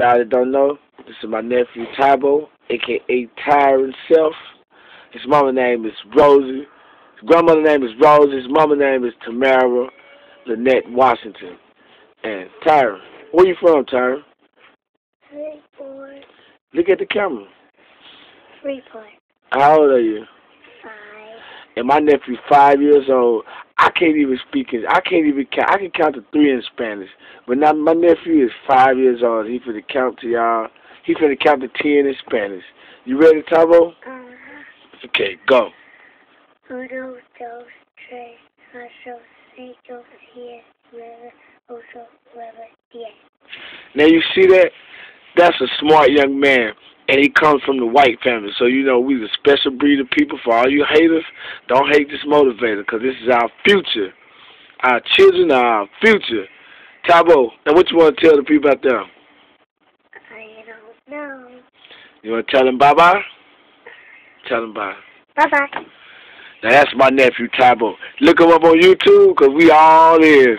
Y'all that don't know, this is my nephew Tybo, a.k.a. Tyre himself. His mama name is Rosie. His grandmother name is Rosie. His mama name is Tamara Lynette Washington. And Tyre, where you from, Tyre? Freeport. Look at the camera. Freeport. How old are you? 5. And my nephew's 5 years old. I can't even speak it. I can't even count. I can count to 3 in Spanish. But now my nephew is 5 years old. He finna count to y'all. He finna count to 10 in Spanish. You ready, Tybo? Okay, go. 1, 2, 3, 4, 5, 6, 7, 8, 9, 10. Now you see that? That's a smart young man. And he comes from the white family. So, you know, we're a special breed of people. For all you haters, don't hate this motivator, because this is our future. Our children are our future. Tybo, now what you want to tell the people out there? I don't know. You want to tell them bye-bye? Tell them bye. Bye-bye. Now, that's my nephew, Tybo. Look him up on YouTube, because we all in.